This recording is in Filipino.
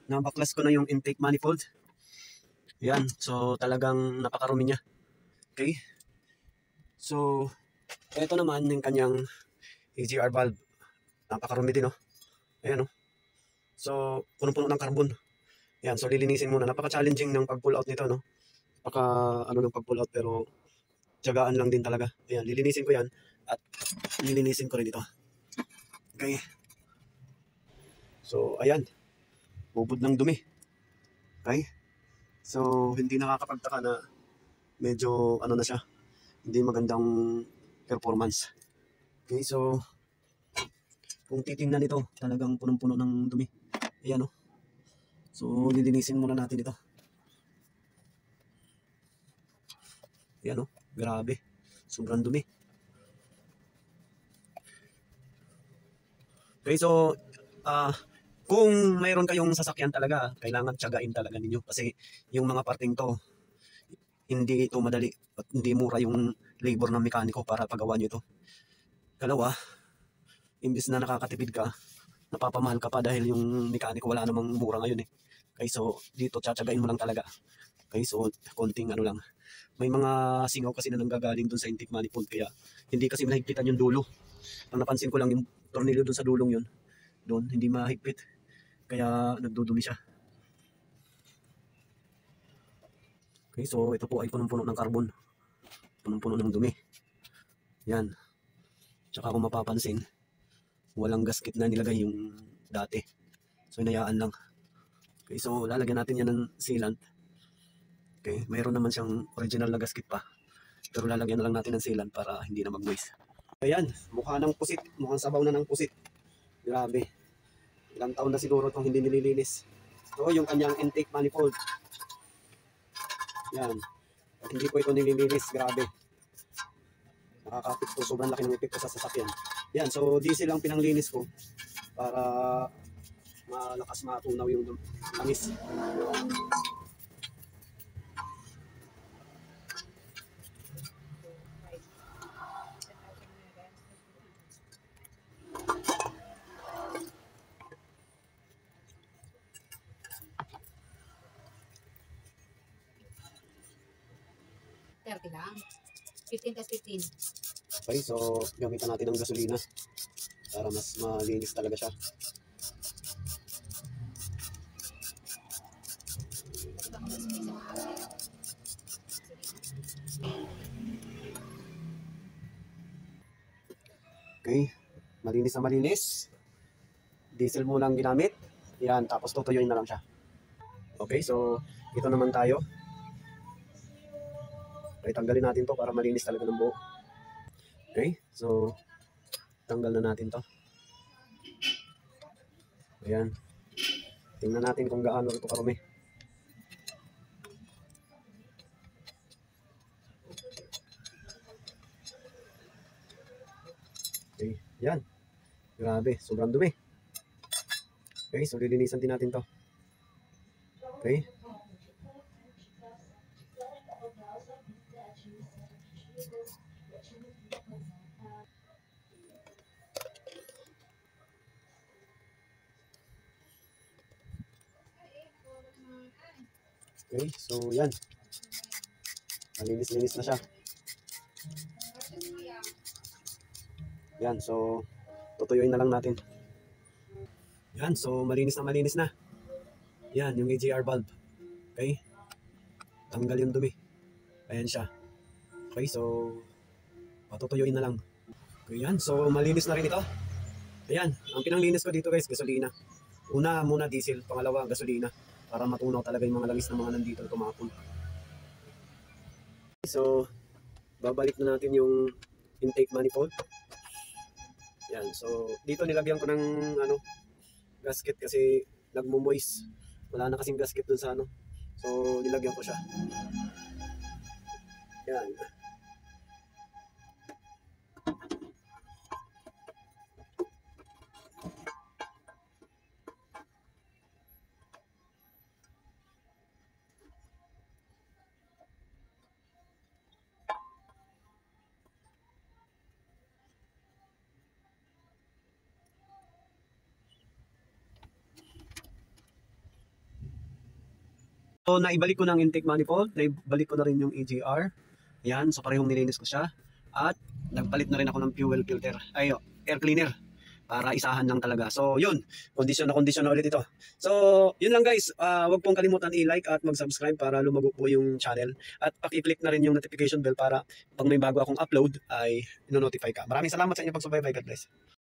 Nabaklas ko na yung intake manifold. Yan, so talagang napakarumi niya. Okay. So, ito naman yung kanyang EGR valve. Napakarumi din, oh. Ayan, oh. So, punong-puno ng carbon. Yan, so lilinisin muna. Napaka-challenging ng pag-pull out nito, no? Ng pag-pull out, pero tiyagaan lang din talaga. Ayan, lilinisin ko yan at lilinisin ko rin ito. Okay. So, ayan. Bubod ng dumi. Okay. So, hindi nakakapagtaka na medyo na siya. Hindi magandang performance. Okay, so kung titingnan ito, talagang punong-puno ng dumi. Ayan, oh. So, lilinisin muna natin ito. Ayan, oh. Grabe. Sobrang dumi. Okay, so kung mayroon kayong sasakyan talaga, kailangan tiyagain talaga ninyo. Kasi yung mga parting to, hindi ito madali at hindi mura yung labor ng mekaniko para pagawa nyo ito. Kalawa, imbis na nakakatipid ka, napapamahal ka pa dahil yung mekaniko wala namang mura ngayon eh. Okay, so dito tsatsagain mo lang talaga. Okay, so konting lang. May mga singaw kasi na nanggagaling dun sa intake manifold, kaya hindi kasi mahigpitan yung dulo. Ang napansin ko lang yung tornilyo dun sa dulong yun, doon hindi mahigpit, kaya nagdudumi siya. Okay, so ito po ay punong-puno ng carbon, punong-puno ng dumi. Yan. Tsaka kung mapapansin, walang gasket na nilagay yung dati. So inayaan lang. Okay, so lalagyan natin yan ng sealant. Okay, mayroon naman siyang original na gasket pa, pero lalagyan na lang natin ng sealant para hindi na mag-waste. Ayan, mukha ng pusit, mukhang sabaw na ng pusit. Grabe. Ilang taon na siguro itong hindi nililinis. Ito yung kanyang intake manifold. Yan. At hindi po ito nililinis. Grabe. Nakakapit po. Sobrang laki ng epekto sa sasakyan. Yan. So, diesel lang pinanglinis ko para malakas matunaw yung langis. Lang. 15 plus 15. Okay, so gamitan natin ng gasolina para mas malinis talaga siya. Okay, malinis na malinis. Diesel mo lang ginamit. Yan, tapos tutuyuin na lang siya. Okay, so ito naman tayo. Okay, tanggalin natin to para malinis talaga ng buo. Okay, so tanggal na natin to. Ayan. Tingnan natin kung gaano ito karumi. Okay, yan. Grabe, sobrang dumi. Okay, so lilinisan din natin to. Okay. Okay, so yan. Malinis-linis na siya. Yan, so tutuyuin na lang natin. Yan, so malinis na. Yan, yung EGR valve. Okay. Tanggal yung dumi. Ayan siya. Okay, so patutuyuin na lang. Okay, yan, so malinis na rin ito. Ayan, ang pinanglinis ko dito guys, gasolina. Una muna diesel, pangalawa gasolina. Para matunaw talaga yung mga langis ng mga nandito na tumapon. So, babalik na natin yung intake manifold. Yan, so dito nilagyan ko ng gasket kasi nagmo-moist. Wala na kasing gasket dun sa So, nilagyan ko siya. Yan. So, naibalik ko ng intake manifold, naibalik ko na rin yung EGR. Yan, so parehong nilinis ko siya. At nagpalit na rin ako ng fuel filter, air cleaner. Para isahan lang talaga. So, yun. Kondisyon na ulit ito. So, yun lang guys. Huwag pong kalimutan i-like at mag-subscribe para lumago po yung channel. At paki-click na rin yung notification bell para pag may bago akong upload ay ino-notify ka. Maraming salamat sa inyong pagsubaybay. God bless.